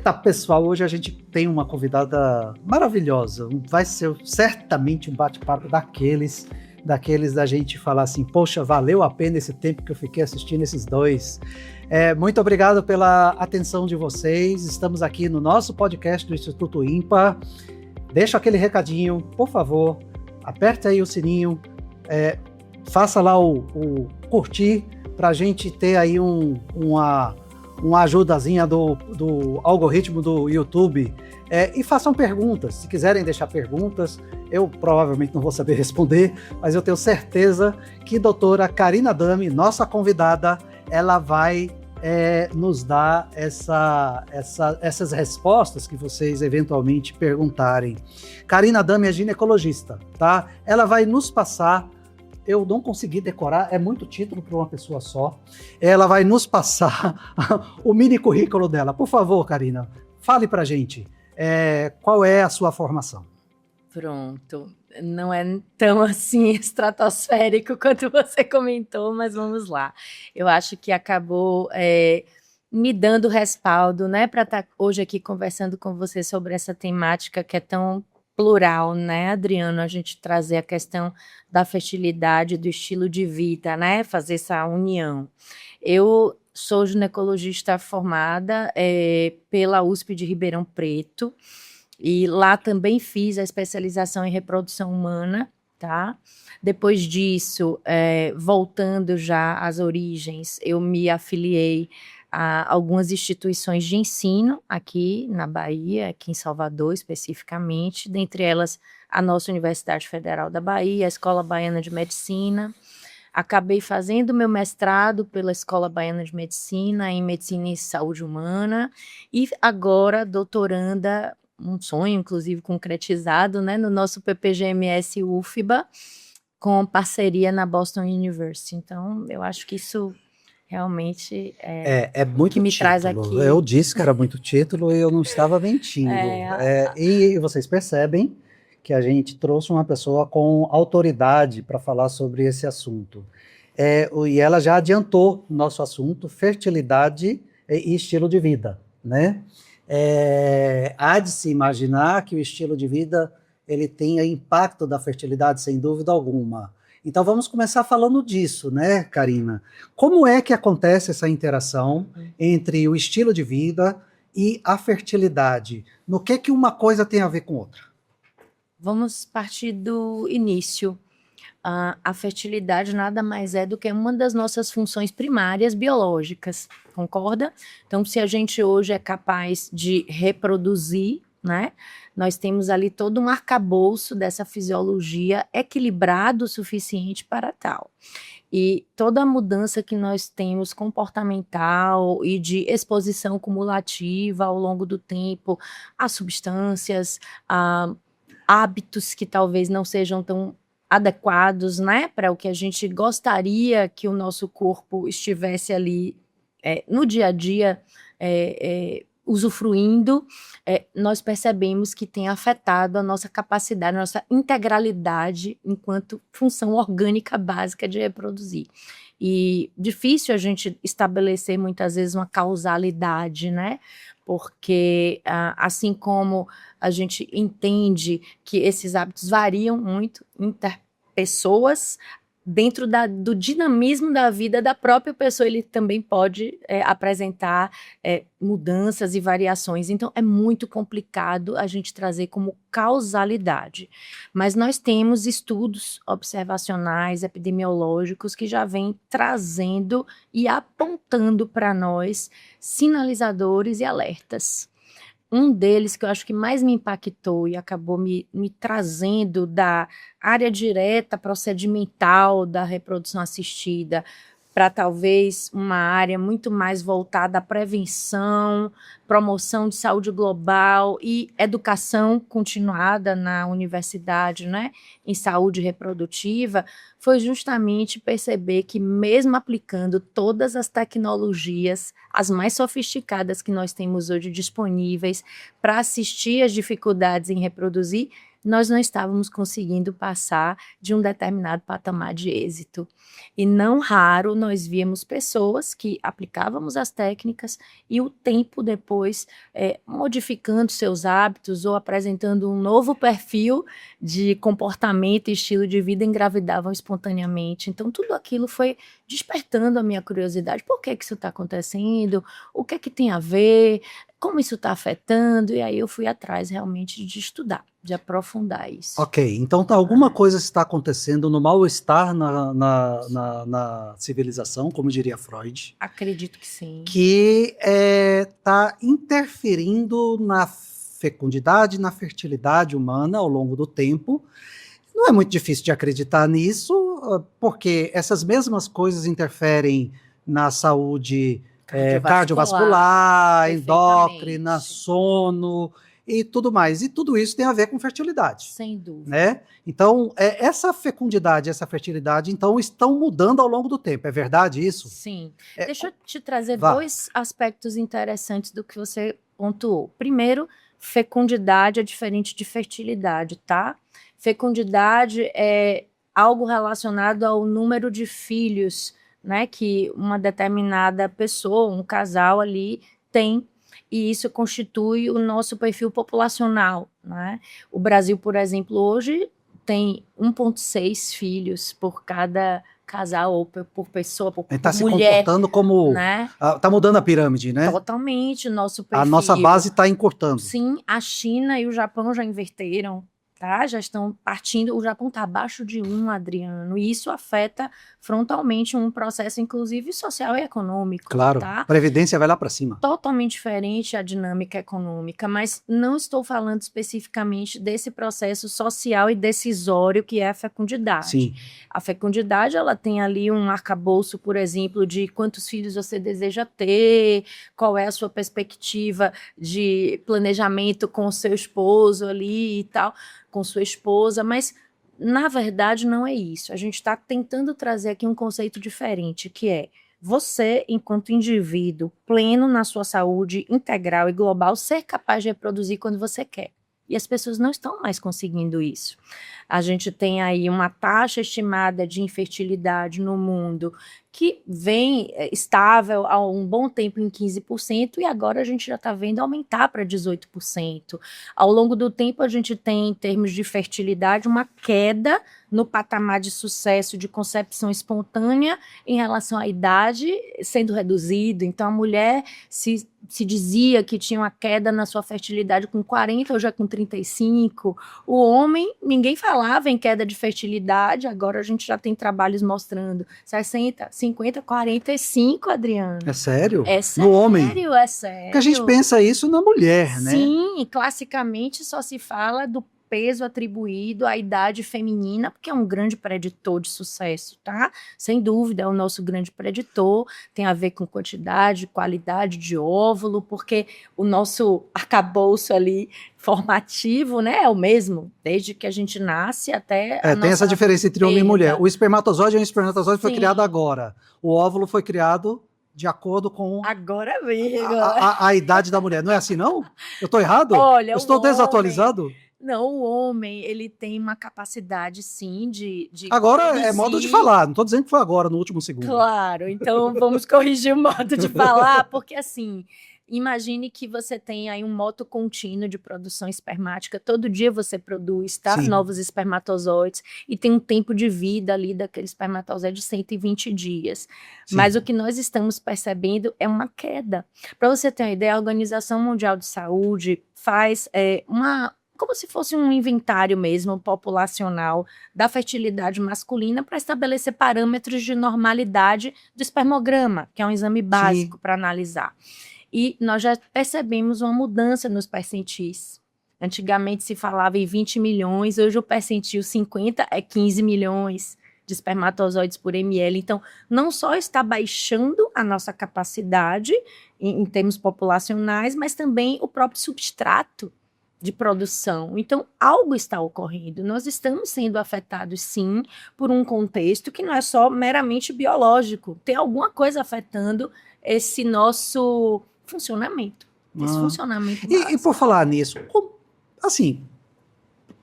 Eita, pessoal, hoje a gente tem uma convidada maravilhosa. Vai ser certamente um bate-papo daqueles da gente falar assim, poxa, valeu a pena esse tempo que eu fiquei assistindo esses dois. Muito obrigado pela atenção de vocês. Estamos aqui no nosso podcast do Instituto IMPA. Deixa aquele recadinho, por favor, aperte aí o sininho, faça lá o curtir para a gente ter aí uma ajudazinha do algoritmo do YouTube, e façam perguntas. Se quiserem deixar perguntas, eu provavelmente não vou saber responder, mas eu tenho certeza que a doutora Karina Dami, nossa convidada, ela vai nos dar essas respostas que vocês eventualmente perguntarem. Karina Dami é ginecologista, tá? Ela vai nos passar, eu não consegui decorar, é muito título para uma pessoa só. Ela vai nos passar o mini currículo dela. Por favor, Karina, fale para a gente qual é a sua formação. Pronto, não é tão assim estratosférico quanto você comentou, mas vamos lá. Eu acho que acabou me dando respaldo, né, para estar hoje aqui conversando com você sobre essa temática que é tão plural, né, Adriano? A gente trazer a questão da fertilidade, do estilo de vida, né, fazer essa união. Eu sou ginecologista formada pela USP de Ribeirão Preto, e lá também fiz a especialização em reprodução humana, tá? Depois disso, voltando já às origens, eu me afiliei a algumas instituições de ensino aqui na Bahia, aqui em Salvador especificamente, dentre elas a nossa Universidade Federal da Bahia, a Escola Baiana de Medicina. Acabei fazendo meu mestrado pela Escola Baiana de Medicina, em Medicina e Saúde Humana, e agora doutoranda, um sonho, inclusive, concretizado, né, no nosso PPGMS UFBA, com parceria na Boston University. Então, eu acho que isso realmente é muito que me título. traz aqui. Eu disse que era muito título e eu não estava mentindo. E vocês percebem que a gente trouxe uma pessoa com autoridade para falar sobre esse assunto. E ela já adiantou o nosso assunto, fertilidade e estilo de vida, né? Há de se imaginar que o estilo de vida ele tenha impacto da fertilidade, sem dúvida alguma. Então vamos começar falando disso, né, Karina? Como é que acontece essa interação entre o estilo de vida e a fertilidade? No que uma coisa tem a ver com outra? Vamos partir do início. A fertilidade nada mais é do que uma das nossas funções primárias biológicas, concorda? Então, se a gente hoje é capaz de reproduzir, né, nós temos ali todo um arcabouço dessa fisiologia equilibrado o suficiente para tal. E toda a mudança que nós temos comportamental e de exposição cumulativa ao longo do tempo a substâncias, a hábitos que talvez não sejam tão adequados, né, para o que a gente gostaria que o nosso corpo estivesse ali no dia a dia usufruindo, nós percebemos que tem afetado a nossa capacidade, a nossa integralidade enquanto função orgânica básica de reproduzir. E difícil a gente estabelecer muitas vezes uma causalidade, né? Porque assim como a gente entende que esses hábitos variam muito interpessoas, dentro do dinamismo da vida da própria pessoa, ele também pode apresentar mudanças e variações. Então, é muito complicado a gente trazer como causalidade. Mas nós temos estudos observacionais, epidemiológicos, que já vêm trazendo e apontando para nós sinalizadores e alertas. Um deles que eu acho que mais me impactou e acabou me trazendo da área direta procedimental da reprodução assistida para talvez uma área muito mais voltada à prevenção, promoção de saúde global e educação continuada na universidade, né, em saúde reprodutiva, foi justamente perceber que mesmo aplicando todas as tecnologias, as mais sofisticadas que nós temos hoje disponíveis para assistir às dificuldades em reproduzir, nós não estávamos conseguindo passar de um determinado patamar de êxito. E não raro nós víamos pessoas que aplicávamos as técnicas e o tempo depois modificando seus hábitos ou apresentando um novo perfil de comportamento e estilo de vida, engravidavam espontaneamente. Então tudo aquilo foi despertando a minha curiosidade. Por que isso está acontecendo? O que é que tem a ver? Como isso está afetando? E aí eu fui atrás realmente de estudar, de aprofundar isso. Ok, então alguma coisa está acontecendo no mal-estar na civilização, como diria Freud, Acredito que sim. que está interferindo na fecundidade, na fertilidade humana ao longo do tempo. Não é muito difícil de acreditar nisso, porque essas mesmas coisas interferem na saúde cardiovascular, endócrina, sono e tudo mais. E tudo isso tem a ver com fertilidade. Sem dúvida. Né? Então, essa fecundidade, essa fertilidade, então, estão mudando ao longo do tempo. É verdade isso? Sim. Deixa eu te trazer dois aspectos interessantes do que você pontuou. Primeiro, fecundidade é diferente de fertilidade, tá? Fecundidade é algo relacionado ao número de filhos, né, que uma determinada pessoa, um casal ali tem, e isso constitui o nosso perfil populacional, né? O Brasil, por exemplo, hoje tem 1,6 filhos por cada casal, ou por pessoa, por mulher. Está se comportando como... Né? Está mudando a pirâmide, né? Totalmente, o nosso perfil. A nossa base está encurtando. Sim, a China e o Japão já inverteram. Tá? Já estão partindo, o Japão está abaixo de 1, Adriano, e isso afeta frontalmente um processo, inclusive, social e econômico. Claro, tá? A previdência vai lá para cima. Totalmente diferente a dinâmica econômica, mas não estou falando especificamente desse processo social e decisório que é a fecundidade. Sim. A fecundidade, ela tem ali um arcabouço, por exemplo, de quantos filhos você deseja ter, qual é a sua perspectiva de planejamento com o seu esposo ali e tal, com sua esposa, mas na verdade não é isso. A gente está tentando trazer aqui um conceito diferente, que é você, enquanto indivíduo pleno na sua saúde integral e global, ser capaz de reproduzir quando você quer. E as pessoas não estão mais conseguindo isso. A gente tem aí uma taxa estimada de infertilidade no mundo que vem estável há um bom tempo em 15% e agora a gente já está vendo aumentar para 18%. Ao longo do tempo a gente tem, em termos de fertilidade, uma queda no patamar de sucesso de concepção espontânea em relação à idade sendo reduzido. Então a mulher se dizia que tinha uma queda na sua fertilidade com 40, hoje é com 35. O homem, ninguém falava em queda de fertilidade, agora a gente já tem trabalhos mostrando 60, 50, 45, Adriano. É sério? É sério, no homem? É sério. Porque a gente pensa isso na mulher, né? Sim, classicamente só se fala do peso atribuído à idade feminina, porque é um grande preditor de sucesso, tá? Sem dúvida, é o nosso grande preditor, tem a ver com quantidade, qualidade de óvulo, porque o nosso arcabouço ali formativo, né, é o mesmo, desde que a gente nasce até a tem essa diferença entre homem e mulher. O espermatozoide foi criado agora. O óvulo foi criado de acordo com agora mesmo a idade da mulher. Não é assim, não? Eu estou errado? Olha, eu estou desatualizado? Não, o homem, ele tem uma capacidade, sim, de agora produzir. É modo de falar, não estou dizendo que foi agora, no último segundo. Claro, então vamos corrigir o modo de falar, porque assim, imagine que você tem aí um moto contínuo de produção espermática, todo dia você produz, tá? Sim. Novos espermatozoides, e tem um tempo de vida ali daquele espermatozoide de 120 dias. Sim. Mas o que nós estamos percebendo é uma queda. Para você ter uma ideia, a Organização Mundial de Saúde faz como se fosse um inventário mesmo populacional da fertilidade masculina para estabelecer parâmetros de normalidade do espermograma, que é um exame básico para analisar. E nós já percebemos uma mudança nos percentis. Antigamente se falava em 20 milhões, hoje o percentil 50 é 15 milhões de espermatozoides por ml. Então, não só está baixando a nossa capacidade em termos populacionais, mas também o próprio substrato de produção. Então, algo está ocorrendo. Nós estamos sendo afetados, sim, por um contexto que não é só meramente biológico. Tem alguma coisa afetando esse nosso funcionamento. Esse funcionamento básico. E por falar nisso,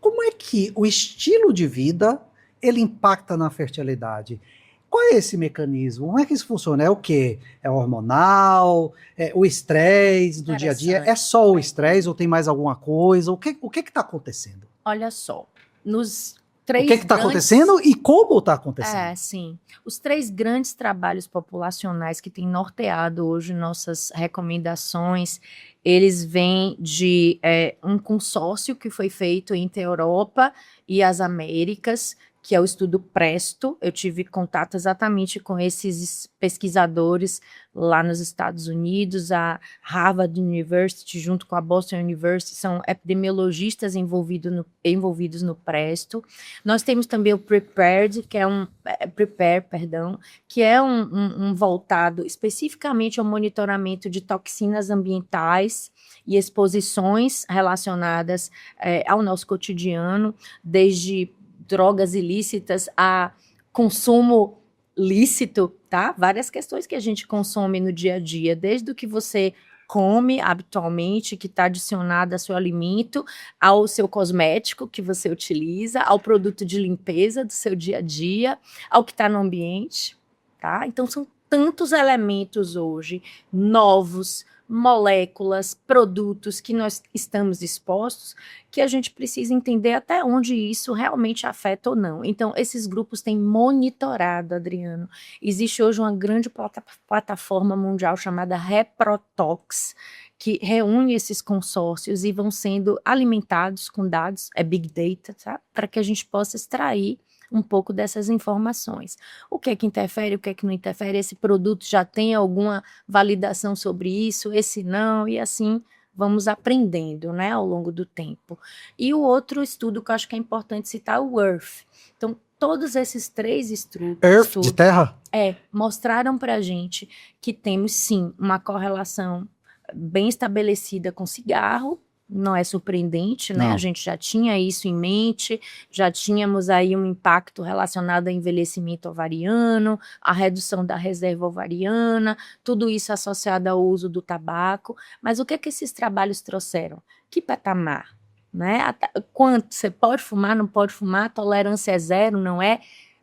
como como é que o estilo de vida ele impacta na fertilidade? Qual é esse mecanismo? Como é que isso funciona? É o quê? É hormonal? É o estresse do dia a dia? É só o estresse ou tem mais alguma coisa? O que está acontecendo? Olha só, nos O que está acontecendo e como está acontecendo? Sim. Os 3 grandes trabalhos populacionais que têm norteado hoje nossas recomendações, eles vêm de um consórcio que foi feito entre a Europa e as Américas, que é o estudo Presto. Eu tive contato exatamente com esses pesquisadores lá nos Estados Unidos, a Harvard University, junto com a Boston University, são epidemiologistas envolvidos no Presto. Nós temos também o Prepare, que é um voltado especificamente ao monitoramento de toxinas ambientais e exposições relacionadas ao nosso cotidiano, desde drogas ilícitas a consumo lícito, tá? Várias questões que a gente consome no dia a dia, desde o que você come habitualmente, que está adicionado ao seu alimento, ao seu cosmético que você utiliza, ao produto de limpeza do seu dia a dia, ao que está no ambiente, tá? Então, são tantos elementos hoje, novos, moléculas, produtos que nós estamos expostos, que a gente precisa entender até onde isso realmente afeta ou não. Então, esses grupos têm monitorado, Adriano. Existe hoje uma grande plataforma mundial chamada Reprotox, que reúne esses consórcios e vão sendo alimentados com dados, Big Data, tá? Para que a gente possa extrair um pouco dessas informações. O que é que interfere, o que é que não interfere, esse produto já tem alguma validação sobre isso, esse não, e assim vamos aprendendo, né, ao longo do tempo. E o outro estudo que eu acho que é importante citar é o Earth. Então, todos esses 3 estudos... Earth, de terra? Mostraram para a gente que temos, sim, uma correlação bem estabelecida com cigarro. Não é surpreendente, né? Não. A gente já tinha isso em mente, já tínhamos aí um impacto relacionado ao envelhecimento ovariano, a redução da reserva ovariana, tudo isso associado ao uso do tabaco. Mas o que é que esses trabalhos trouxeram? Que patamar, né? Quanto você pode fumar, não pode fumar, tolerância é 0, não é?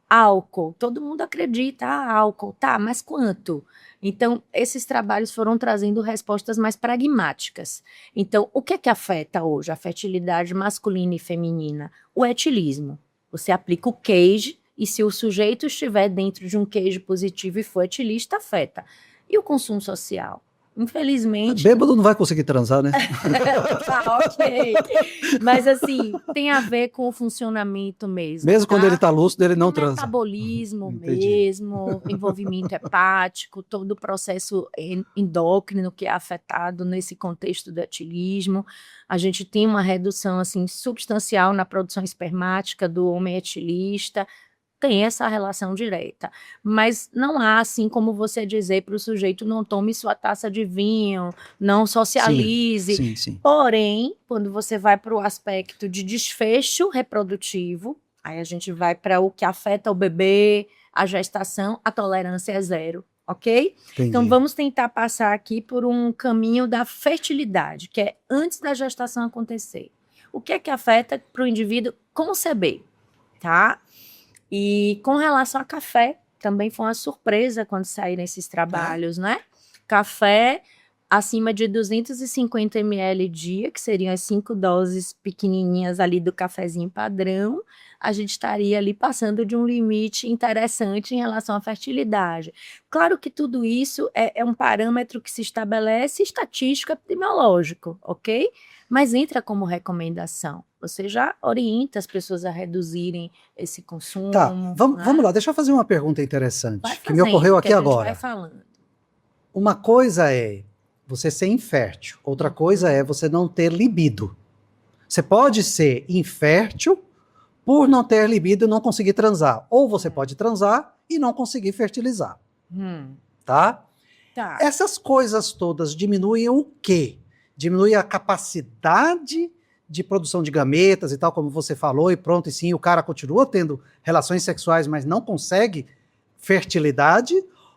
Álcool, todo mundo acredita, álcool, tá, mas quanto? Então, esses trabalhos foram trazendo respostas mais pragmáticas. Então, o que é que afeta hoje a fertilidade masculina e feminina? O etilismo. Você aplica o CAGE e se o sujeito estiver dentro de um CAGE positivo e for etilista, afeta. E o consumo social? Infelizmente... Bêbado não vai conseguir transar, né? Tá, ok. Mas, assim, tem a ver com o funcionamento mesmo. Mesmo quando ele tá lúcido, ele não transa. Metabolismo mesmo, envolvimento hepático, todo o processo endócrino que é afetado nesse contexto do etilismo. A gente tem uma redução, assim, substancial na produção espermática do homem etilista. Tem essa relação direta, mas não há assim como você dizer para o sujeito não tome sua taça de vinho, não socialize. Sim. Porém, quando você vai para o aspecto de desfecho reprodutivo, aí a gente vai para o que afeta o bebê, a gestação, a tolerância é 0, ok? Entendi. Então vamos tentar passar aqui por um caminho da fertilidade, que é antes da gestação acontecer. O que é que afeta para o indivíduo conceber, tá? E com relação a café, também foi uma surpresa quando saíram esses trabalhos, né? Café acima de 250 ml dia, que seriam as 5 doses pequenininhas ali do cafezinho padrão, a gente estaria ali passando de um limite interessante em relação à fertilidade. Claro que tudo isso é um parâmetro que se estabelece estatístico epidemiológico, ok? Mas entra como recomendação. Você já orienta as pessoas a reduzirem esse consumo. Tá, vamos lá, deixa eu fazer uma pergunta interessante, que me ocorreu aqui agora. Vai falando. Uma coisa é você ser infértil, outra coisa é você não ter libido. Você pode ser infértil por não ter libido e não conseguir transar. Ou você pode transar e não conseguir fertilizar. Tá? Essas coisas todas diminuem o quê? Diminui a capacidade de produção de gametas e tal, como você falou, e pronto, e sim, o cara continua tendo relações sexuais, mas não consegue fertilidade,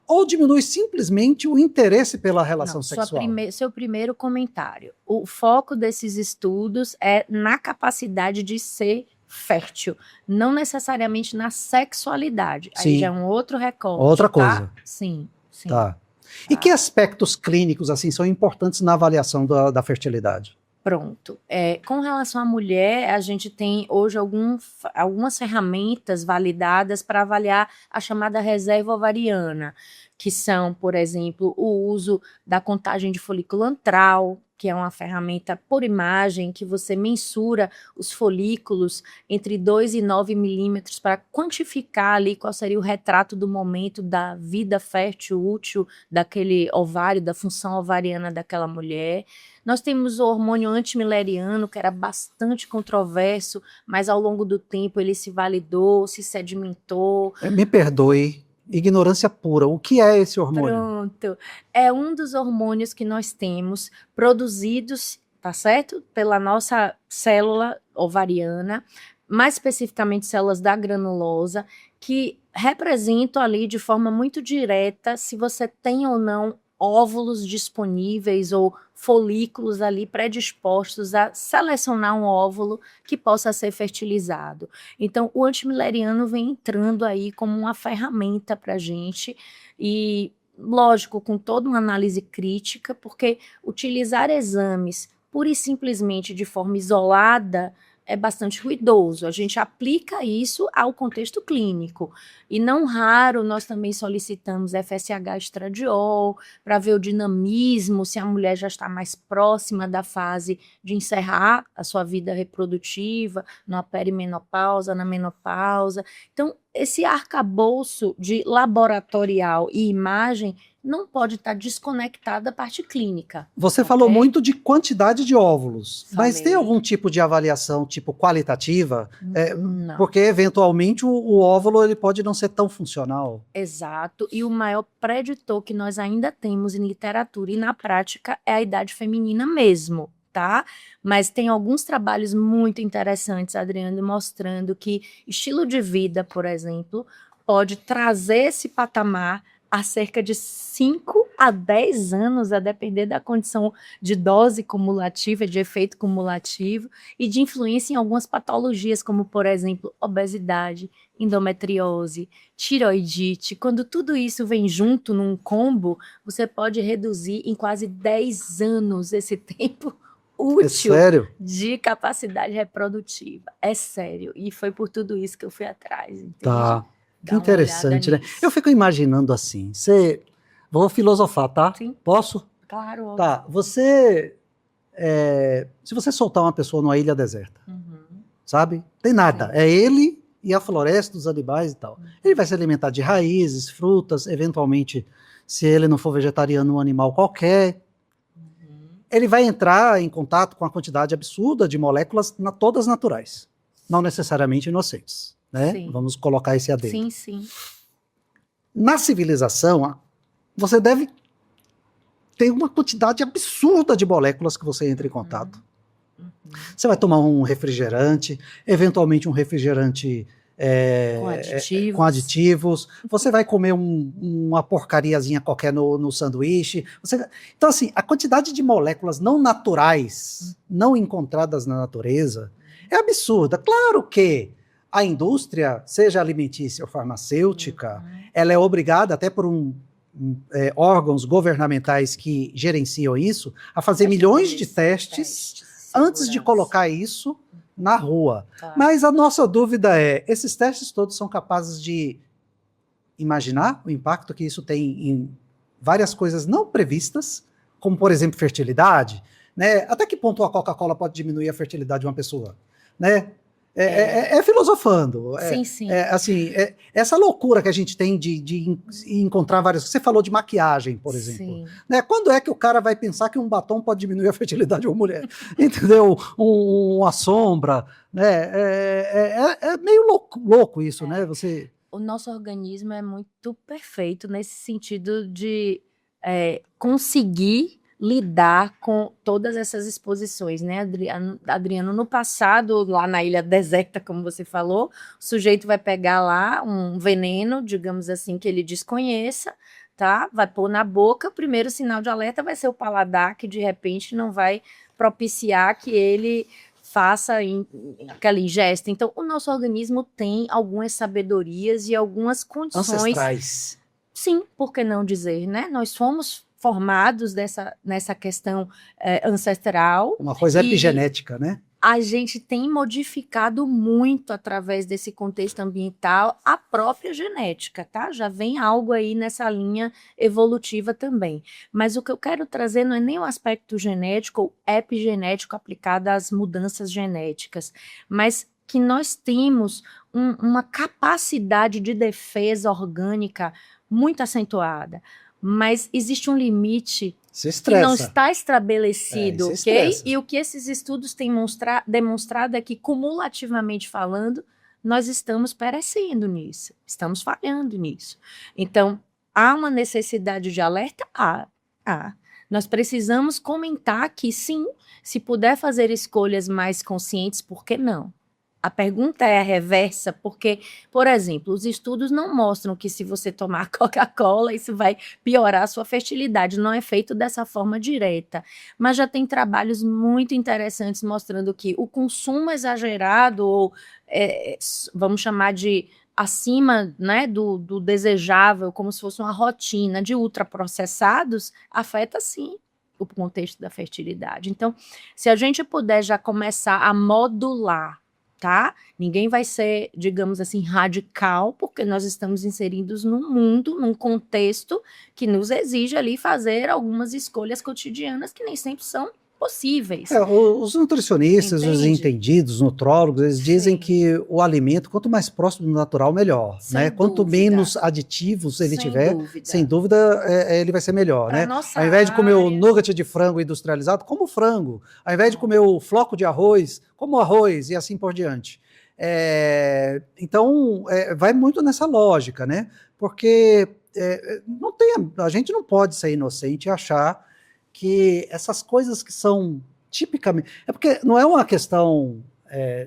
ou diminui simplesmente o interesse pela relação Não, sexual? seu primeiro comentário. O foco desses estudos é na capacidade de ser fértil, não necessariamente na sexualidade. Aí Sim. já é um outro recorte. Outra tá? coisa. Sim, sim. Tá. E que aspectos clínicos assim são importantes na avaliação da fertilidade? Pronto. Com relação à mulher, a gente tem hoje algumas ferramentas validadas para avaliar a chamada reserva ovariana, que são, por exemplo, o uso da contagem de folículo antral, que é uma ferramenta por imagem que você mensura os folículos entre 2 e 9 milímetros para quantificar ali qual seria o retrato do momento da vida fértil útil daquele ovário, da função ovariana daquela mulher. Nós temos o hormônio antimileriano, que era bastante controverso, mas ao longo do tempo ele se validou, se sedimentou. Me perdoe, ignorância pura. O que é esse hormônio? Pronto. É um dos hormônios que nós temos produzidos, tá certo? Pela nossa célula ovariana, mais especificamente células da granulosa, que representam ali de forma muito direta se você tem ou não óvulos disponíveis ou folículos ali predispostos a selecionar um óvulo que possa ser fertilizado. Então, o antimileriano vem entrando aí como uma ferramenta para a gente e, lógico, com toda uma análise crítica, porque utilizar exames pura e simplesmente de forma isolada é bastante ruidoso. A gente aplica isso ao contexto clínico. E não raro, nós também solicitamos FSH estradiol para ver o dinamismo, se a mulher já está mais próxima da fase de encerrar a sua vida reprodutiva, na perimenopausa, na menopausa. Então, esse arcabouço de laboratorial e imagem não pode estar desconectado da parte clínica. Você falou muito de quantidade de óvulos, mas Falei. tem algum tipo de avaliação tipo qualitativa? Não. Porque eventualmente o óvulo ele pode não ser tão funcional. Exato, e o maior preditor que nós ainda temos em literatura e na prática é a idade feminina mesmo, tá? Mas tem alguns trabalhos muito interessantes, Adriano, mostrando que estilo de vida, por exemplo, pode trazer esse patamar há cerca de 5 a 10 anos, a depender da condição de dose cumulativa, de efeito cumulativo e de influência em algumas patologias, como, por exemplo, obesidade, endometriose, tiroidite. Quando tudo isso vem junto num combo, você pode reduzir em quase 10 anos esse tempo útil de capacidade reprodutiva. É sério. E foi por tudo isso que eu fui atrás. Entende? Tá. Que interessante, né? Eu fico imaginando assim, vou filosofar, tá? Sim. Posso? Claro. Tá, se você soltar uma pessoa numa ilha deserta, sabe? Tem nada, Sim. é ele e a floresta, os animais e tal. Ele vai se alimentar de raízes, frutas, eventualmente, se ele não for vegetariano, um animal qualquer. Ele vai entrar em contato com a quantidade absurda de moléculas, todas naturais, não necessariamente inocentes. Né? Sim. Vamos colocar esse adendo. Sim, sim. Na civilização, você deve ter uma quantidade absurda de moléculas que você entra em contato. Você vai tomar um refrigerante, eventualmente um refrigerante com aditivos. Você vai comer uma porcariazinha qualquer no sanduíche. Então, assim, a quantidade de moléculas não naturais, não encontradas na natureza, é absurda. Claro que a indústria, seja alimentícia ou farmacêutica, ela é obrigada, até por órgãos governamentais que gerenciam isso, a fazer milhões de testes antes de colocar isso na rua. Tá. Mas a nossa dúvida é, esses testes todos são capazes de imaginar o impacto que isso tem em várias coisas não previstas, como, por exemplo, fertilidade, né? Até que ponto a Coca-Cola pode diminuir a fertilidade de uma pessoa, né? Filosofando. Sim, sim. Essa loucura que a gente tem de encontrar várias... Você falou de maquiagem, por exemplo. Né? Quando é que o cara vai pensar que um batom pode diminuir a fertilidade de uma mulher? Entendeu? Uma sombra. Né? É meio louco isso, né? O nosso organismo é muito perfeito nesse sentido de conseguir lidar com todas essas exposições, né, Adriano? No passado, lá na ilha deserta, como você falou, o sujeito vai pegar lá um veneno, digamos assim, que ele desconheça, tá? Vai pôr na boca, o primeiro sinal de alerta vai ser o paladar, que de repente não vai propiciar que ele faça aquela ingesta. Então, o nosso organismo tem algumas sabedorias e algumas condições. Ancestrais. Sim, por que não dizer, né? Nós fomos formados nessa questão ancestral. Uma coisa epigenética, né? A gente tem modificado muito através desse contexto ambiental a própria genética, tá? Já vem algo aí nessa linha evolutiva também. Mas o que eu quero trazer não é nem o aspecto genético ou epigenético aplicado às mudanças genéticas, mas que nós temos uma capacidade de defesa orgânica muito acentuada. Mas existe um limite que não está estabelecido, ok? E o que esses estudos têm demonstrado é que, cumulativamente falando, nós estamos perecendo nisso, estamos falhando nisso. Então, há uma necessidade de alerta? Há. Nós precisamos comentar que, sim, se puder fazer escolhas mais conscientes, por que não? A pergunta é a reversa, porque, por exemplo, os estudos não mostram que se você tomar Coca-Cola, isso vai piorar a sua fertilidade. Não é feito dessa forma direta. Mas já tem trabalhos muito interessantes mostrando que o consumo exagerado, ou vamos chamar de acima, né, do desejável, como se fosse uma rotina de ultraprocessados, afeta sim o contexto da fertilidade. Então, se a gente puder já começar a modular, tá? Ninguém vai ser, digamos assim, radical, porque nós estamos inseridos num mundo, num contexto que nos exige ali fazer algumas escolhas cotidianas que nem sempre são possíveis. Os nutricionistas, os entendidos, nutrólogos, eles dizem que o alimento, quanto mais próximo do natural, melhor, né? Quanto menos aditivos ele tiver, sem dúvida, ele vai ser melhor, né? Ao invés de comer o nugget de frango industrializado, como frango. Ao invés de comer o floco de arroz, como arroz, e assim por diante. Então, vai muito nessa lógica, né? Porque a gente não pode ser inocente e achar que essas coisas que são tipicamente... porque não é uma questão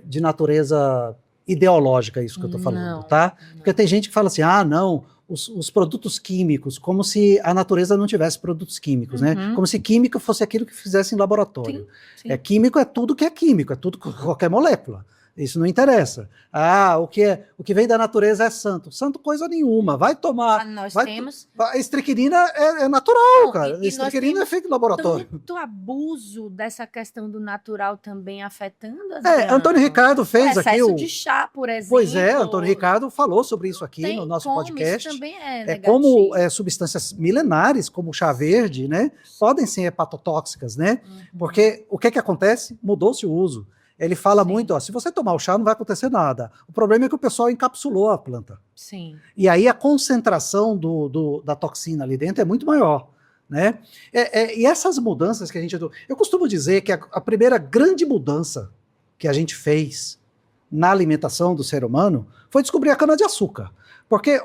de natureza ideológica isso que eu estou falando, tá? Porque tem gente que fala assim, não, os produtos químicos, como se a natureza não tivesse produtos químicos, né? Como se química fosse aquilo que fizesse em laboratório. Sim. Químico é tudo que é químico, é tudo qualquer molécula. Isso não interessa. O que vem da natureza é santo. Santo coisa nenhuma. Vai tomar... A estricnina é natural, cara. A estricnina é feita em laboratório. Tanto abuso dessa questão do natural também afetando as Antônio Ricardo fez aqui... excesso de chá, por exemplo. Pois Antônio Ricardo falou sobre isso aqui no nosso podcast. Isso também é negativo. Como substâncias milenares, como o chá verde, né, podem ser hepatotóxicas, né? Porque o que acontece? Mudou-se o uso. Ele fala muito, se você tomar o chá não vai acontecer nada. O problema é que o pessoal encapsulou a planta. Sim. E aí a concentração da toxina ali dentro é muito maior, né? E essas mudanças que a gente... Eu costumo dizer que a primeira grande mudança que a gente fez na alimentação do ser humano foi descobrir a cana-de-açúcar. Porque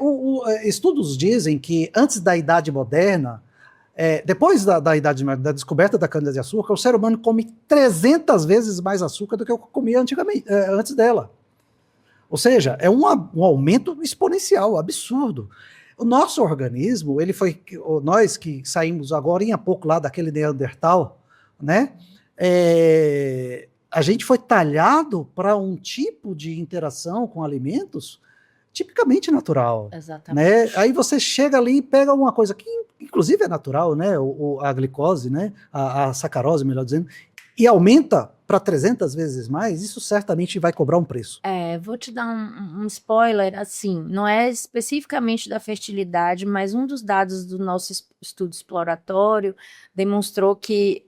estudos dizem que antes da Idade Moderna, depois da da descoberta da cana-de-açúcar, o ser humano come 300 vezes mais açúcar do que eu comia antes dela. Ou seja, é um aumento exponencial, absurdo. O nosso organismo, nós que saímos agora há pouco lá daquele Neandertal, né? A gente foi talhado para um tipo de interação com alimentos tipicamente natural. Exatamente. Né? Aí você chega ali e pega uma coisa que, inclusive, é natural, né? A glicose, né? A sacarose, melhor dizendo, e aumenta para 300 vezes mais, isso certamente vai cobrar um preço. Vou te dar um spoiler, assim, não é especificamente da fertilidade, mas um dos dados do nosso estudo exploratório demonstrou que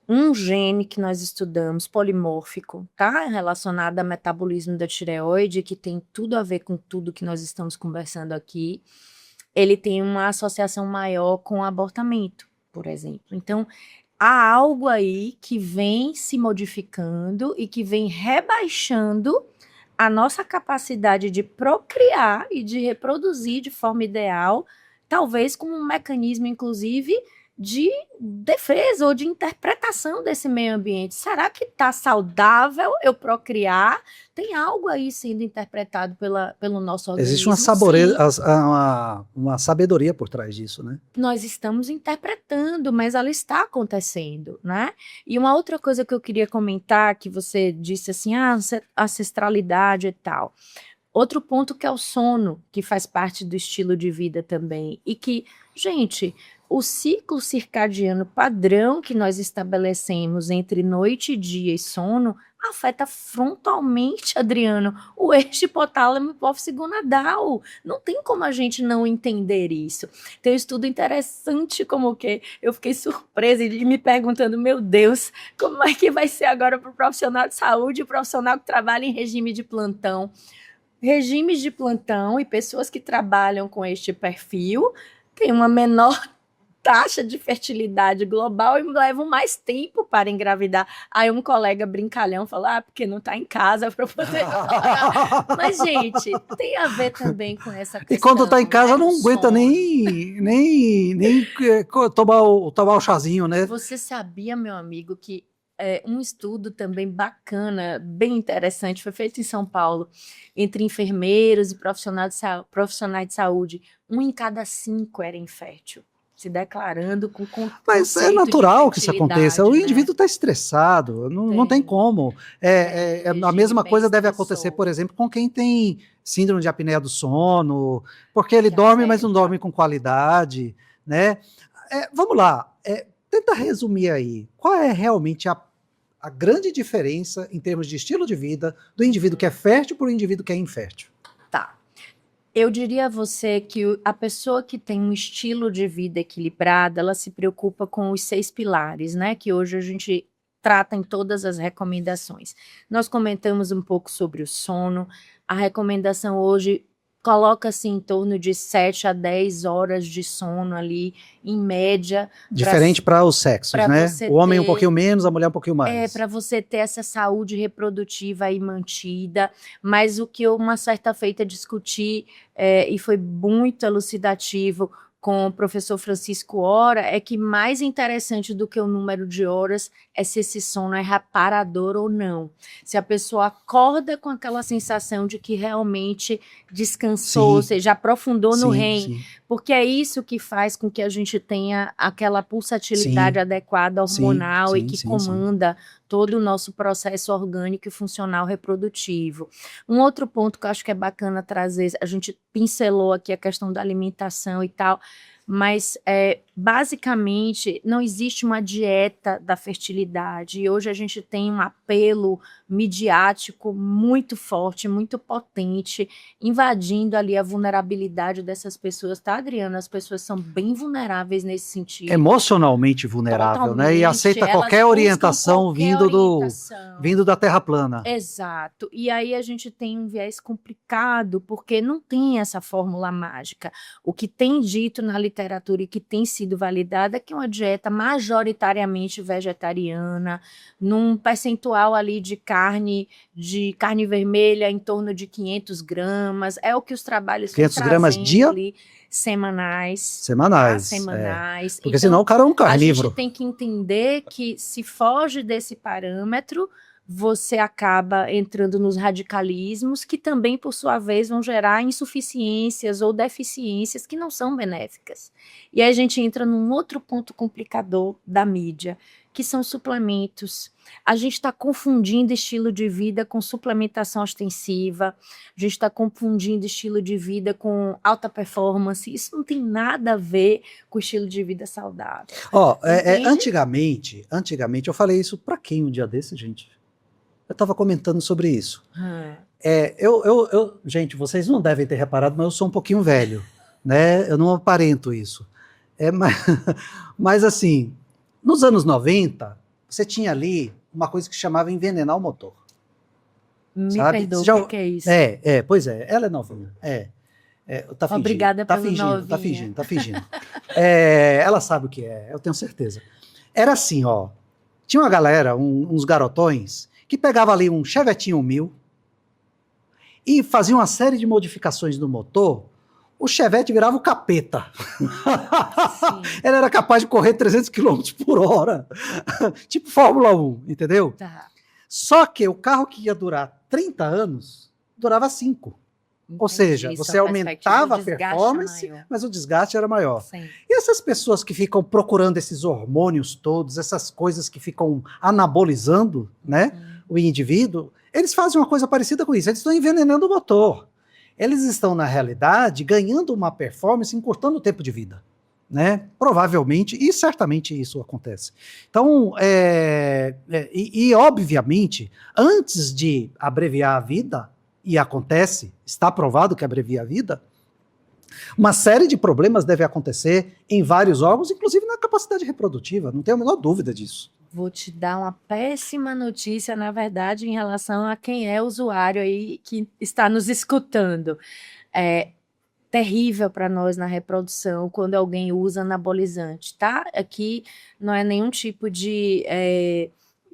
um gene que nós estudamos, polimórfico, tá? Relacionado ao metabolismo da tireoide, que tem tudo a ver com tudo que nós estamos conversando aqui, ele tem uma associação maior com o abortamento, por exemplo. Então, há algo aí que vem se modificando e que vem rebaixando a nossa capacidade de procriar e de reproduzir de forma ideal, talvez como um mecanismo, inclusive, de defesa ou de interpretação desse meio ambiente. Será que está saudável eu procriar? Tem algo aí sendo interpretado pelo nosso organismo? Existe uma sabedoria por trás disso, né? Nós estamos interpretando, mas ela está acontecendo, né? E uma outra coisa que eu queria comentar, que você disse assim, ancestralidade e tal. Outro ponto que é o sono, que faz parte do estilo de vida também. E que, gente, o ciclo circadiano padrão que nós estabelecemos entre noite, dia e sono afeta frontalmente, Adriano, o eixo hipotálamo e hipófise gonadal. Não tem como a gente não entender isso. Tem um estudo interessante como que eu fiquei surpresa e me perguntando, meu Deus, como é que vai ser agora para o profissional de saúde, o profissional que trabalha em regime de plantão? Regimes de plantão e pessoas que trabalham com este perfil têm uma menor taxa de fertilidade global e levam mais tempo para engravidar. Aí um colega brincalhão falou, porque não está em casa para poder... Mas, gente, tem a ver também com essa questão. E quando está em casa, né, não aguenta nem tomar o chazinho, né? Você sabia, meu amigo, que um estudo também bacana, bem interessante, foi feito em São Paulo, entre enfermeiros e profissionais de saúde. 1 em cada 5 era infértil, se declarando com Mas é natural que isso aconteça. O indivíduo está estressado, não tem como. A mesma coisa deve acontecer, por exemplo, com quem tem síndrome de apneia do sono, porque ele dorme, mas não dorme com qualidade, né? Vamos lá, tenta resumir aí. Qual é realmente a grande diferença em termos de estilo de vida do indivíduo que é fértil para o indivíduo que é infértil? Tá. Eu diria a você que a pessoa que tem um estilo de vida equilibrado, ela se preocupa com os 6 pilares, né? Que hoje a gente trata em todas as recomendações. Nós comentamos um pouco sobre o sono. A recomendação hoje coloca-se em torno de 7 a 10 horas de sono ali, em média. Diferente para os sexos, né? O homem um pouquinho menos, a mulher um pouquinho mais. Para você ter essa saúde reprodutiva aí mantida, mas o que eu uma certa feita discuti, e foi muito elucidativo com o professor Francisco Ora, é que mais interessante do que o número de horas é se esse sono é reparador ou não. Se a pessoa acorda com aquela sensação de que realmente descansou, ou seja, aprofundou no REM, porque é isso que faz com que a gente tenha aquela pulsatilidade adequada hormonal e que comanda todo o nosso processo orgânico e funcional reprodutivo. Um outro ponto que eu acho que é bacana trazer, a gente pincelou aqui a questão da alimentação e tal, mas basicamente não existe uma dieta da fertilidade e hoje a gente tem um apelo midiático muito forte, muito potente, invadindo ali a vulnerabilidade dessas pessoas, tá, Adriana? As pessoas são bem vulneráveis nesse sentido. Emocionalmente vulnerável, né? E aceita qualquer orientação vindo da Terra plana. Exato. E aí a gente tem um viés complicado, porque não tem essa fórmula mágica. O que tem dito na literatura e que tem sido validada é que uma dieta majoritariamente vegetariana, num percentual ali de carne vermelha em torno de 500 gramas, é o que os trabalhos 500 gramas dia? Ali, semanais. Semanais. Porque então, senão o cara é um carnívoro. A gente tem que entender que se foge desse parâmetro, você acaba entrando nos radicalismos que também, por sua vez, vão gerar insuficiências ou deficiências que não são benéficas. E aí a gente entra num outro ponto complicador da mídia, que são suplementos. A gente está confundindo estilo de vida com suplementação ostensiva, a gente está confundindo estilo de vida com alta performance, isso não tem nada a ver com estilo de vida saudável. Antigamente, eu falei isso para quem um dia desse, gente? Eu estava comentando sobre isso. Gente, vocês não devem ter reparado, mas eu sou um pouquinho velho, né? Eu não aparento isso. Mas assim, nos anos 90, você tinha ali uma coisa que chamava envenenar o motor. Me perdoa, o que é isso? Pois é, ela é novinha. Tá fingindo. Obrigada pelo novinha. Tá fingindo. Ela sabe o que é, eu tenho certeza. Era assim, ó. Tinha uma galera, uns garotões, que pegava ali um Chevetinho 1000 e fazia uma série de modificações no motor. o Chevette virava o capeta. Sim. Ele era capaz de correr 300 km por hora. Tipo Fórmula 1, entendeu? Tá. Só que o carro que ia durar 30 anos, durava 5. Ou seja, Entendi, você sua aumentava a perspectiva, o desgaste performance, maior. mas o desgaste era maior. Sim. E essas pessoas que ficam procurando esses hormônios todos, essas coisas que ficam anabolizando, né, o indivíduo, eles fazem uma coisa parecida com isso. Eles estão envenenando o motor. Eles estão, na realidade, ganhando uma performance, encurtando o tempo de vida. Né? Provavelmente, e certamente isso acontece. Então, obviamente, antes de abreviar a vida, e acontece, está provado que abrevia a vida, uma série de problemas deve acontecer em vários órgãos, inclusive na capacidade reprodutiva, não tenho a menor dúvida disso. Vou te dar uma péssima notícia, na verdade, em relação a quem é usuário aí que está nos escutando. É terrível para nós na reprodução quando alguém usa anabolizante, tá? Aqui não é nenhum tipo de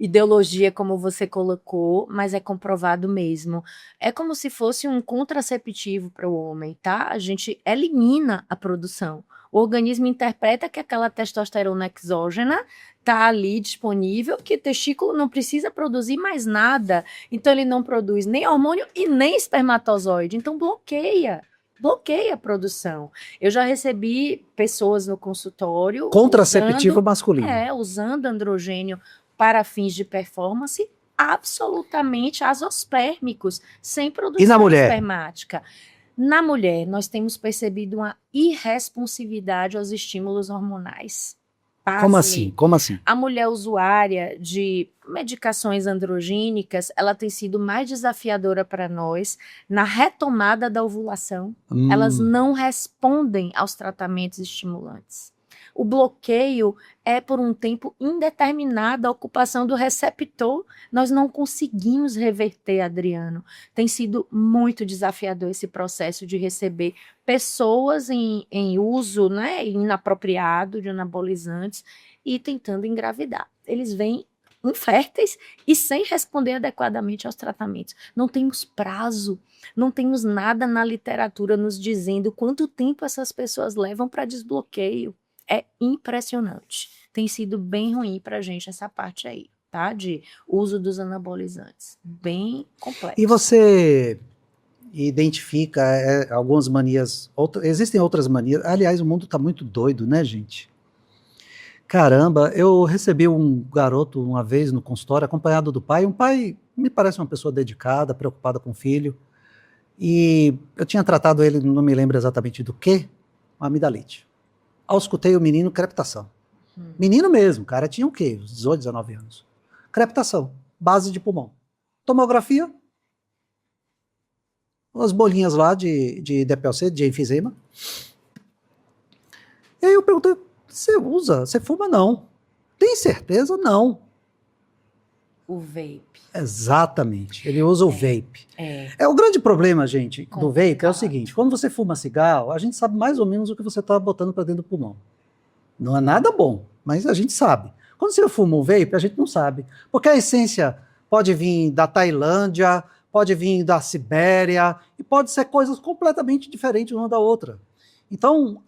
ideologia, como você colocou, mas é comprovado mesmo. É como se fosse um contraceptivo para o homem, tá? A gente elimina a produção. O organismo interpreta que aquela testosterona exógena está ali disponível, que o testículo não precisa produzir mais nada. Então, ele não produz nem hormônio e nem espermatozoide. Então, bloqueia a produção. Eu já recebi pessoas no consultório Contraceptivo masculino. usando androgênio para fins de performance absolutamente azospérmicos, sem produção E na mulher? espermática. Na mulher, nós temos percebido uma irresponsividade aos estímulos hormonais. Como assim? Como assim? A mulher usuária de medicações androgênicas, ela tem sido mais desafiadora para nós na retomada da ovulação. Elas não respondem aos tratamentos estimulantes. O bloqueio é por um tempo indeterminado a ocupação do receptor. Nós não conseguimos reverter, Adriano. Tem sido muito desafiador esse processo de receber pessoas em uso, né, inapropriado de anabolizantes e tentando engravidar. Eles vêm inférteis e sem responder adequadamente aos tratamentos. Não temos prazo, não temos nada na literatura nos dizendo quanto tempo essas pessoas levam para desbloqueio. É impressionante. Tem sido bem ruim para a gente essa parte aí, tá? De uso dos anabolizantes. Bem complexo. E você identifica algumas manias, existem outras manias. Aliás, o mundo está muito doido, né, gente? Caramba, eu recebi um garoto uma vez no consultório, acompanhado do pai. Um pai me parece uma pessoa dedicada, preocupada com o filho. E eu tinha tratado ele, não me lembro exatamente do que, amidalite. Auscultei o menino, crepitação. Menino mesmo, cara tinha o quê? 18, 19 anos. Crepitação, base de pulmão. Tomografia, umas bolinhas lá de DPLC, de enfisema. E aí eu perguntei, você fuma? Não. Tem certeza? Não. O vape. Exatamente, ele usa o vape. O grande problema, gente, do vape é o seguinte, quando você fuma cigarro, a gente sabe mais ou menos o que você está botando para dentro do pulmão. Não é nada bom, mas a gente sabe. Quando você fuma o vape, a gente não sabe, porque a essência pode vir da Tailândia, pode vir da Sibéria, e pode ser coisas completamente diferentes uma da outra. Então,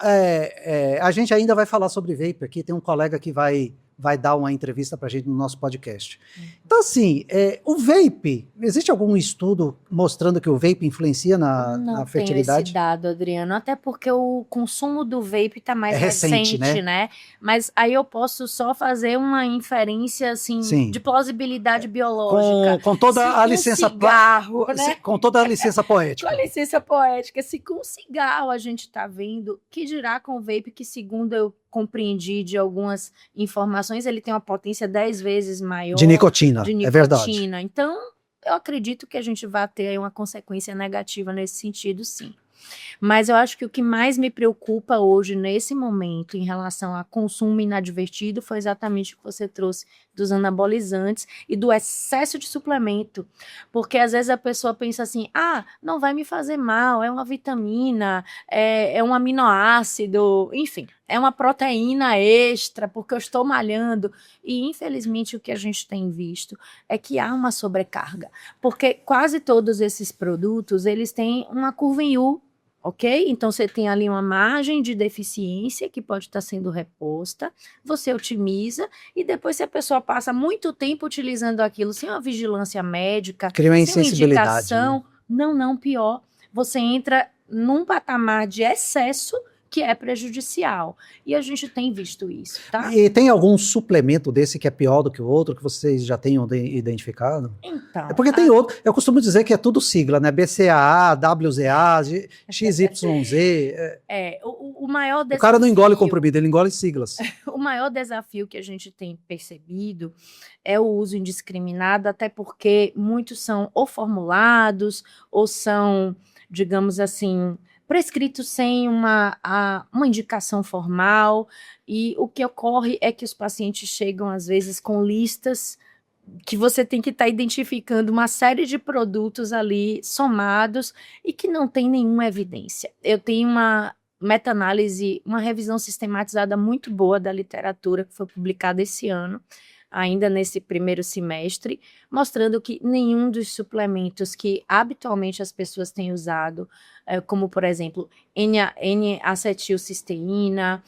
a gente ainda vai falar sobre vape aqui, tem um colega que vai dar uma entrevista para a gente no nosso podcast. Então, assim, o vape, existe algum estudo mostrando que o vape influencia na fertilidade? Não tenho esse dado, Adriano, até porque o consumo do vape está mais recente, né? Mas aí eu posso só fazer uma inferência, assim, de plausibilidade biológica. Com toda a licença... cigarro, né? Com toda a licença poética. Com a licença poética. Se com cigarro a gente está vendo, que dirá com o vape, que segundo eu compreendi de algumas informações, ele tem uma potência 10 vezes maior. De nicotina, é verdade. Então, eu acredito que a gente vai ter aí uma consequência negativa nesse sentido, sim. Mas eu acho que o que mais me preocupa hoje, nesse momento, em relação a consumo inadvertido, foi exatamente o que você trouxe dos anabolizantes e do excesso de suplemento. Porque às vezes a pessoa pensa assim, não vai me fazer mal, é uma vitamina, é um aminoácido, enfim, é uma proteína extra, porque eu estou malhando. E infelizmente o que a gente tem visto é que há uma sobrecarga. Porque quase todos esses produtos, eles têm uma curva em U, ok? Então, você tem ali uma margem de deficiência que pode estar sendo reposta, você otimiza, e depois, se a pessoa passa muito tempo utilizando aquilo sem uma vigilância médica, Cria uma sem uma insensibilidade, né? indicação, não, pior, você entra num patamar de excesso que é prejudicial. E a gente tem visto isso, tá? E tem algum suplemento desse que é pior do que o outro, que vocês já tenham identificado? Então, É porque tem outro, eu costumo dizer que é tudo sigla, né? BCAA, WZA, XYZ. o maior O cara não engole desafio, comprimido, ele engole siglas. o maior desafio que a gente tem percebido é o uso indiscriminado, até porque muitos são ou formulados ou são, digamos assim, prescritos sem uma indicação formal, e o que ocorre é que os pacientes chegam, às vezes, com listas que você tem que estar identificando uma série de produtos ali somados e que não tem nenhuma evidência. Eu tenho uma meta-análise, uma revisão sistematizada muito boa da literatura que foi publicada esse ano, ainda nesse primeiro semestre, mostrando que nenhum dos suplementos que habitualmente as pessoas têm usado, como, por exemplo, N-acetilcisteína,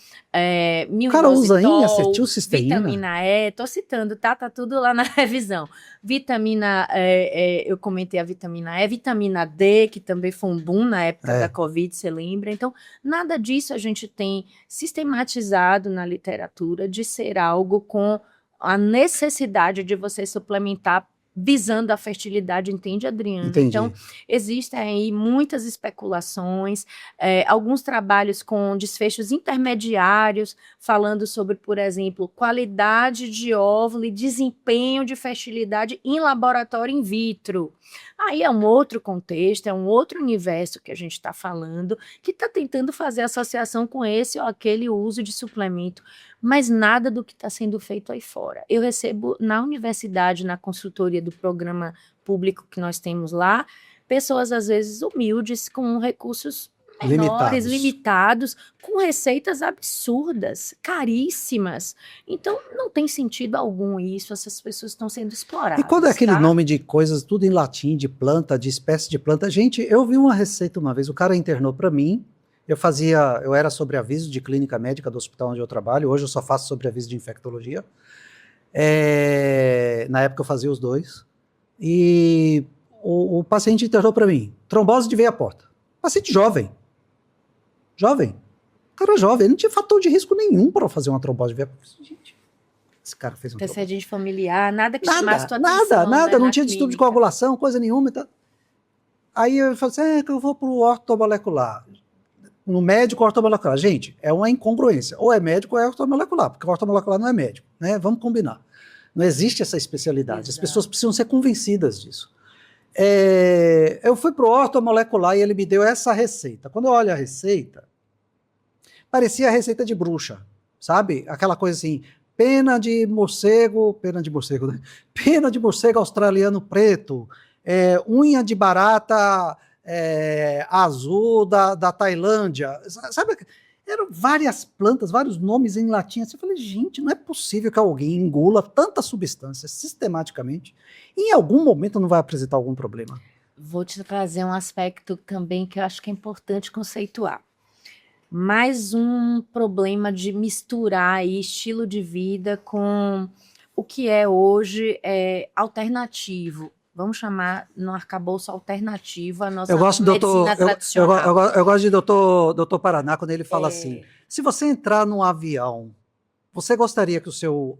O cara usa milnositol, N-acetilcisteína? vitamina E, tô citando, tá tudo lá na revisão. Vitamina, eu comentei a vitamina E, vitamina D, que também foi um boom na época da Covid, você lembra? Então, nada disso a gente tem sistematizado na literatura de ser algo com a necessidade de você suplementar visando a fertilidade, entende, Adriano? Entendi. Então, existem aí muitas especulações, alguns trabalhos com desfechos intermediários, falando sobre, por exemplo, qualidade de óvulo e desempenho de fertilidade em laboratório in vitro. Aí é um outro contexto, é um outro universo que a gente está falando, que está tentando fazer associação com esse ou aquele uso de suplemento, mas nada do que está sendo feito aí fora. Eu recebo na universidade, na consultoria do programa público que nós temos lá, pessoas às vezes humildes, com recursos menores, limitados, com receitas absurdas, caríssimas. Então, não tem sentido algum isso, essas pessoas estão sendo exploradas. E quando é aquele nome de coisas, tudo em latim, de planta, de espécie de planta? Gente, eu vi uma receita uma vez, o cara internou para mim, eu era sobreaviso de clínica médica do hospital onde eu trabalho, hoje eu só faço sobreaviso de infectologia. Na época eu fazia os dois. E o paciente internou para mim, trombose de veia porta. Paciente jovem. Cara jovem, ele não tinha fator de risco nenhum para fazer uma trombose de veia porta. Gente, esse cara fez um antecedente familiar, nada que chamasse tua atenção. Nada, não tinha distúrbio de coagulação, coisa nenhuma. Então. Aí eu falei assim, que eu vou para o ortomolecular. No médico ortomolecular. Gente, é uma incongruência. Ou é médico ou é ortomolecular, porque o ortomolecular não é médico, né? Vamos combinar. Não existe essa especialidade. Exato. As pessoas precisam ser convencidas disso. Eu fui para o ortomolecular e ele me deu essa receita. Quando eu olho a receita, parecia a receita de bruxa, sabe? Aquela coisa assim, pena de morcego, né? Pena de morcego australiano preto, unha de barata azul da Tailândia, sabe? Eram várias plantas, vários nomes em latim. Eu falei, gente, não é possível que alguém engula tanta substância sistematicamente e em algum momento não vai apresentar algum problema. Vou te trazer um aspecto também que eu acho que é importante conceituar. Mais um problema de misturar aí estilo de vida com o que é hoje alternativo. Vamos chamar no arcabouço alternativo a nossa medicina tradicional. Eu gosto de doutor Paraná quando ele fala assim, se você entrar num avião, você gostaria que o seu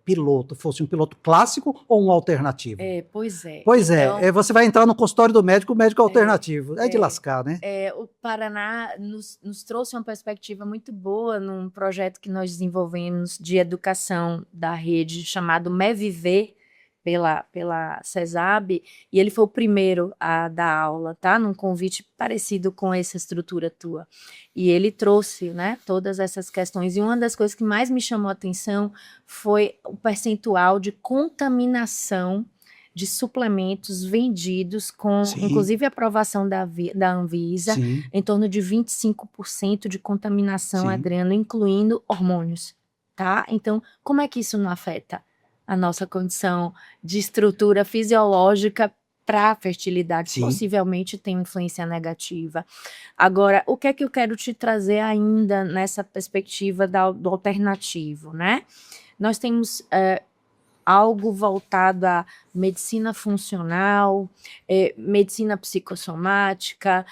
piloto fosse um piloto clássico ou um alternativo? Pois é. Então, você vai entrar no consultório do médico, o médico alternativo. É de lascar, né? O Paraná nos trouxe uma perspectiva muito boa num projeto que nós desenvolvemos de educação da rede chamado MEViver, pela CESAB, e ele foi o primeiro a dar aula, tá? Num convite parecido com essa estrutura tua. E ele trouxe, né, todas essas questões. E uma das coisas que mais me chamou a atenção foi o percentual de contaminação de suplementos vendidos com, inclusive, aprovação da Anvisa, Sim. em torno de 25% de contaminação, Adriano, incluindo hormônios, tá? Então, como é que isso não afeta a nossa condição de estrutura fisiológica para a fertilidade, Sim. possivelmente tem influência negativa. Agora, o que é que eu quero te trazer ainda nessa perspectiva do alternativo, né? Nós temos algo voltado à medicina funcional, medicina psicossomática,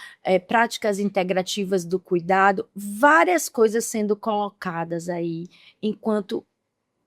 práticas integrativas do cuidado, várias coisas sendo colocadas aí enquanto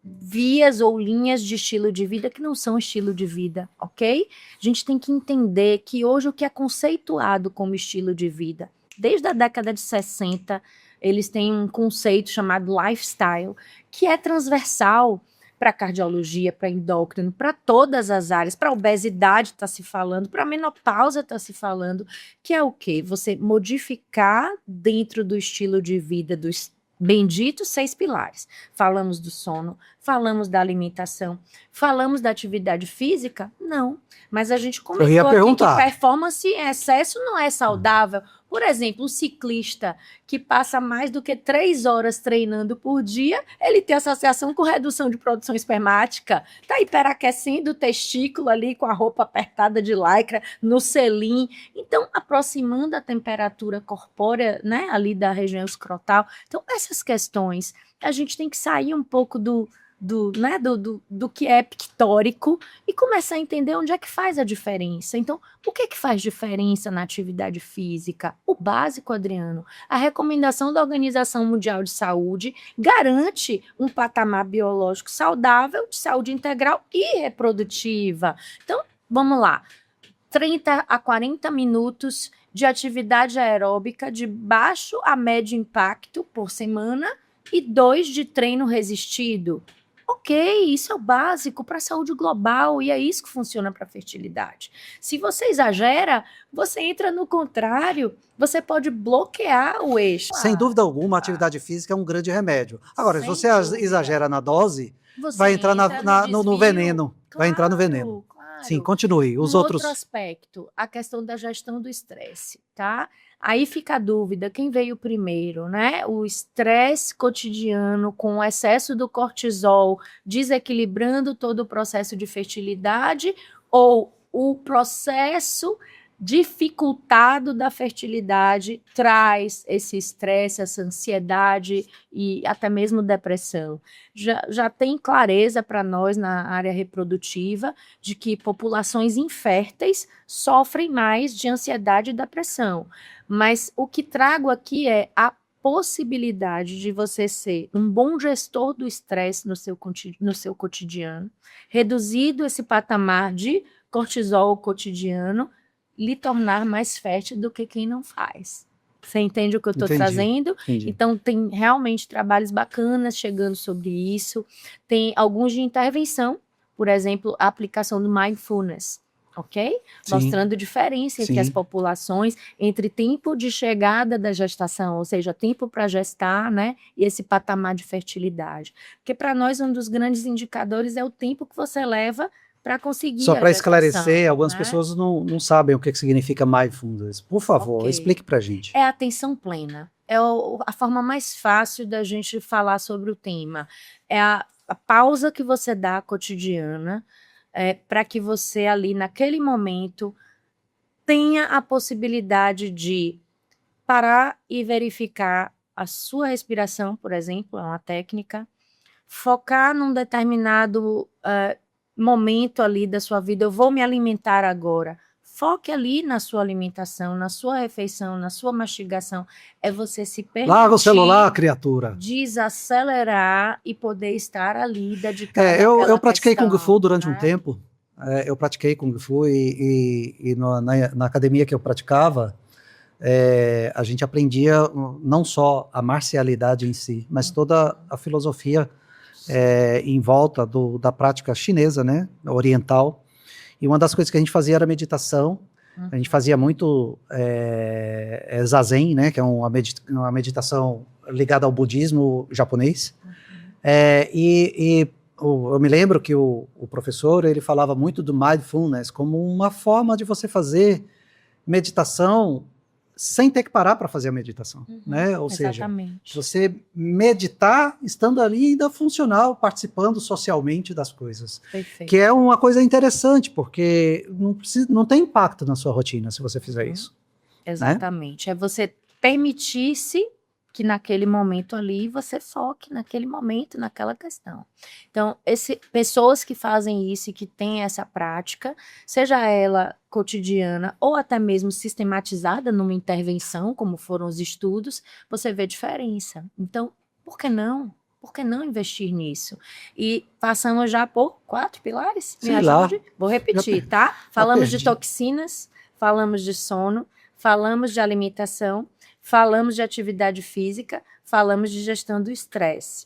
vias ou linhas de estilo de vida que não são estilo de vida, ok? A gente tem que entender que hoje o que é conceituado como estilo de vida, desde a década de 60, eles têm um conceito chamado lifestyle, que é transversal para cardiologia, para endócrino, para todas as áreas, para obesidade está se falando, para menopausa está se falando, que é o quê? Você modificar dentro do estilo de vida dos benditos 6 pilares. Falamos do sono, falamos da alimentação, falamos da atividade física? Não. Mas a gente comentou aqui que performance em excesso não é saudável. Por exemplo, um ciclista que passa mais do que 3 horas treinando por dia, ele tem associação com redução de produção espermática, está hiperaquecendo o testículo ali com a roupa apertada de lycra, no selim. Então, aproximando a temperatura corpórea, né, ali da região escrotal. Então, essas questões, a gente tem que sair um pouco do que é pictórico e começar a entender onde é que faz a diferença. Então, o que é que faz diferença na atividade física? O básico, Adriano. A recomendação da Organização Mundial de Saúde garante um patamar biológico saudável, de saúde integral e reprodutiva. Então, vamos lá. 30 a 40 minutos de atividade aeróbica de baixo a médio impacto por semana e 2 de treino resistido. Ok, isso é o básico para a saúde global e é isso que funciona para a fertilidade. Se você exagera, você entra no contrário, você pode bloquear o eixo. Sem dúvida alguma, a atividade física é um grande remédio. Agora, se você exagera na dose, vai entrar no veneno. Claro, vai entrar no veneno. Claro. Sim, continue. Outro aspecto, a questão da gestão do estresse, tá? Aí fica a dúvida, quem veio primeiro, né? O estresse cotidiano com o excesso do cortisol desequilibrando todo o processo de fertilidade ou o processo dificultado da fertilidade traz esse estresse, essa ansiedade e até mesmo depressão. Já tem clareza para nós na área reprodutiva de que populações inférteis sofrem mais de ansiedade e depressão. Mas o que trago aqui é a possibilidade de você ser um bom gestor do estresse no seu cotidiano, reduzido esse patamar de cortisol cotidiano, lhe tornar mais fértil do que quem não faz. Você entende o que eu estou trazendo? Entendi. Então, tem realmente trabalhos bacanas chegando sobre isso. Tem alguns de intervenção, por exemplo, a aplicação do mindfulness, ok? Sim. Mostrando diferença entre as populações, entre tempo de chegada da gestação, ou seja, tempo para gestar, né? E esse patamar de fertilidade. Porque para nós, um dos grandes indicadores é o tempo que você leva para conseguir. Só para esclarecer, algumas pessoas não sabem o que significa mindfulness. Por favor, explique para a gente. É atenção plena. É a forma mais fácil da gente falar sobre o tema. É a pausa que você dá cotidiana para que você ali, naquele momento, tenha a possibilidade de parar e verificar a sua respiração, por exemplo, é uma técnica, focar num determinado momento ali da sua vida, eu vou me alimentar agora. Foque ali na sua alimentação, na sua refeição, na sua mastigação. É você se permitir... Larga o celular, criatura. Desacelerar e poder estar ali dedicado eu pratiquei Kung Fu durante um tempo. Eu pratiquei Kung Fu e na academia que eu praticava, a gente aprendia não só a marcialidade em si, mas toda a filosofia em volta da prática chinesa, né, oriental. E uma das coisas que a gente fazia era meditação. A gente fazia muito zazen, né, que é uma meditação ligada ao budismo japonês. Eu me lembro que o professor, ele falava muito do mindfulness como uma forma de você fazer meditação sem ter que parar para fazer a meditação, né? Ou Exatamente. seja, você meditar estando ali ainda funcional, participando socialmente das coisas. Perfeito. Que é uma coisa interessante, porque não tem impacto na sua rotina se você fizer isso. Exatamente. Né? É você permitir-se que naquele momento ali você foque naquele momento, naquela questão. Então, pessoas que fazem isso e que têm essa prática, seja ela cotidiana ou até mesmo sistematizada numa intervenção, como foram os estudos, você vê diferença. Então, por que não? Por que não investir nisso? E passamos já por 4 pilares? Sei lá. Vou repetir, tá? Falamos de toxinas, falamos de sono, falamos de alimentação, falamos de atividade física, falamos de gestão do estresse.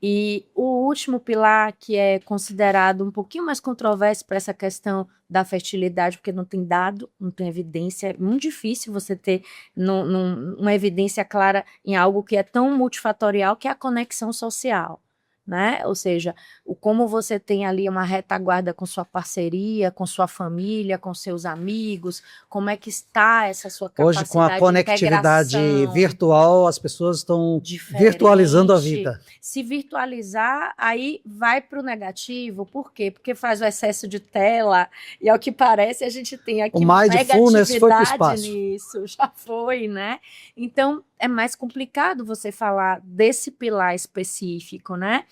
E o último pilar, que é considerado um pouquinho mais controverso para essa questão da fertilidade, porque não tem dado, não tem evidência, é muito difícil você ter uma evidência clara em algo que é tão multifatorial, que é a conexão social. Né? Ou seja, como você tem ali uma retaguarda com sua parceria, com sua família, com seus amigos, como é que está essa sua capacidade hoje, com a conectividade virtual, as pessoas estão virtualizando a vida. Se virtualizar, aí vai para o negativo. Por quê? Porque faz o excesso de tela, e ao que parece a gente tem aqui uma negatividade nisso, já foi, né? Então, é mais complicado você falar desse pilar específico, né?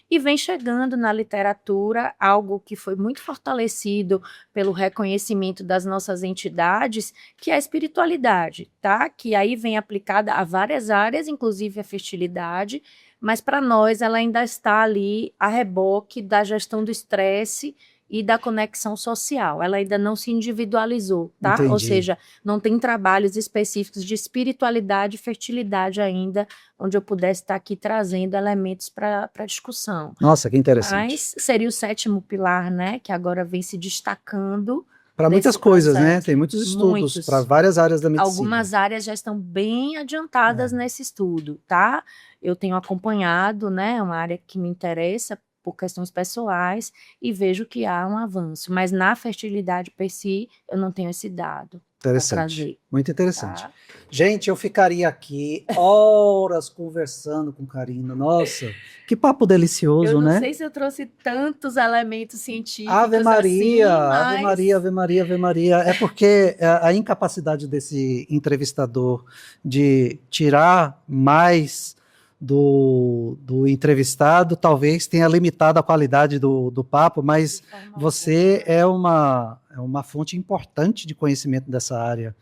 E vem chegando na literatura algo que foi muito fortalecido pelo reconhecimento das nossas entidades, que é a espiritualidade, tá? Que aí vem aplicada a várias áreas, inclusive a fertilidade, mas para nós ela ainda está ali a reboque da gestão do estresse e da conexão social. Ela ainda não se individualizou, tá? Entendi. Ou seja, não tem trabalhos específicos de espiritualidade e fertilidade ainda, onde eu pudesse estar aqui trazendo elementos para discussão. Nossa, que interessante. Mas seria o 7º pilar, né? Que agora vem se destacando. Para muitas coisas, né? Tem muitos estudos para várias áreas da medicina. Algumas áreas já estão bem adiantadas nesse estudo, tá? Eu tenho acompanhado, né? Uma área que me interessa por questões pessoais, e vejo que há um avanço. Mas na fertilidade per si, eu não tenho esse dado. Interessante, muito interessante. Tá? Gente, eu ficaria aqui horas conversando com Karina. Nossa, que papo delicioso, né? Eu não sei se eu trouxe tantos elementos científicos Ave Maria, assim, mas... Ave Maria, Ave Maria, Ave Maria. É porque a incapacidade desse entrevistador de tirar mais do entrevistado talvez tenha limitado a qualidade do papo, mas você é uma fonte importante de conhecimento dessa área.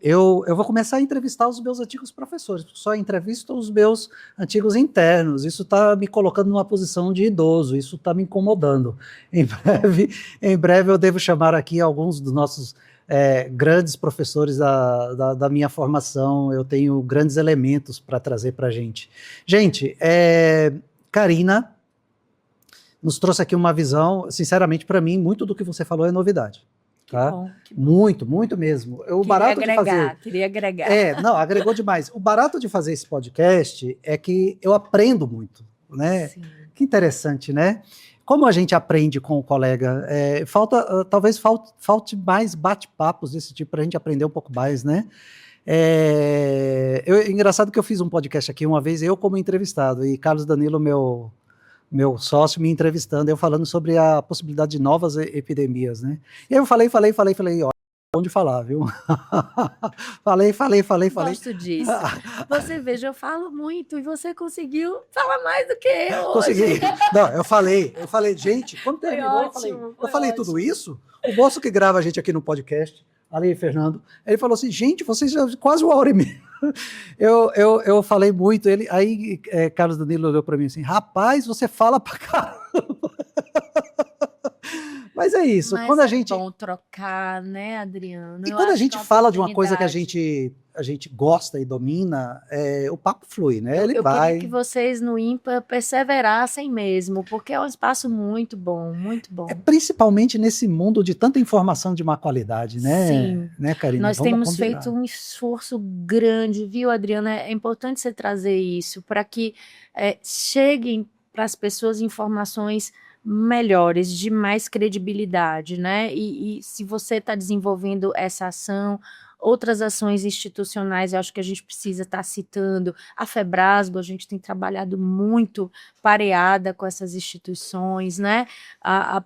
Eu vou começar a entrevistar os meus antigos professores, só entrevisto os meus antigos internos, isso está me colocando numa posição de idoso, isso está me incomodando. Em breve eu devo chamar aqui alguns dos nossos grandes professores da minha formação, eu tenho grandes elementos para trazer para a gente. Gente, Karina nos trouxe aqui uma visão, sinceramente, para mim, muito do que você falou é novidade. Tá? Que bom. Muito, muito mesmo. Queria agregar. Não, agregou demais. O barato de fazer esse podcast é que eu aprendo muito, né? Sim. Que interessante, né? Como a gente aprende com o colega, talvez falte mais bate-papos desse tipo para a gente aprender um pouco mais, né? Engraçado que eu fiz um podcast aqui uma vez, eu como entrevistado, e Carlos Danilo, meu sócio, me entrevistando, eu falando sobre a possibilidade de novas epidemias, né? E aí eu falei, ó, onde falar, viu? falei. Gosto disso. Você veja, eu falo muito e você conseguiu falar mais do que eu Consegui. Hoje. Não, eu falei, gente, quando terminou, eu falei tudo isso? O moço que grava a gente aqui no podcast, ali, Fernando, ele falou assim, gente, vocês já quase 1h30. Eu falei muito, aí Carlos Danilo olhou para mim assim, rapaz, você fala pra caramba. Mas é isso. Mas quando a gente... é bom trocar, né, Adriano? E quando a gente fala de uma coisa que a gente gosta e domina, o papo flui, né? Eu queria que vocês no IMPA perseverassem mesmo, porque é um espaço muito bom, muito bom. Principalmente nesse mundo de tanta informação de má qualidade, né? Sim. Né, Karina? Nós temos feito um esforço grande, viu, Adriana? É importante você trazer isso, para que cheguem para as pessoas informações melhores, de mais credibilidade, né? E se você está desenvolvendo essa ação, outras ações institucionais, eu acho que a gente precisa estar citando a Febrasgo, a gente tem trabalhado muito pareada com essas instituições, né?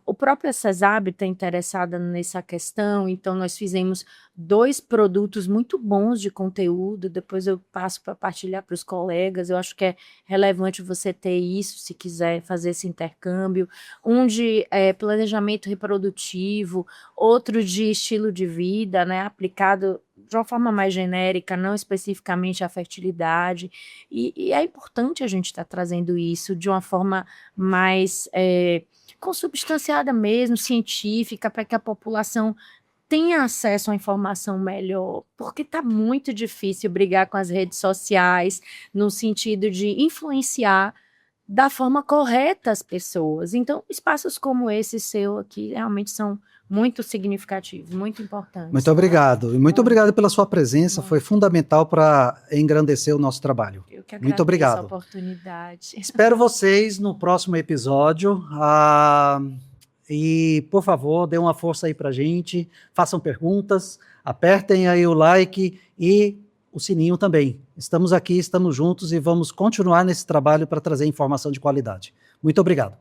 O próprio CESAB está interessada nessa questão, então nós fizemos 2 produtos muito bons de conteúdo, depois eu passo para partilhar para os colegas, eu acho que é relevante você ter isso, se quiser fazer esse intercâmbio, um de planejamento reprodutivo, outro de estilo de vida, né, aplicado de uma forma mais genérica, não especificamente à fertilidade, e é importante a gente estar trazendo isso de uma forma mais consubstanciada mesmo, científica, para que a população tenha acesso à informação melhor, porque está muito difícil brigar com as redes sociais, no sentido de influenciar da forma correta as pessoas. Então, espaços como esse seu aqui realmente são muito significativos, muito importantes. Muito obrigado. E muito obrigado pela sua presença, foi fundamental para engrandecer o nosso trabalho. Eu que agradeço muito obrigado. a oportunidade. Espero vocês no próximo episódio. E, por favor, dê uma força aí pra gente, façam perguntas, apertem aí o like e o sininho também. Estamos aqui, estamos juntos e vamos continuar nesse trabalho para trazer informação de qualidade. Muito obrigado.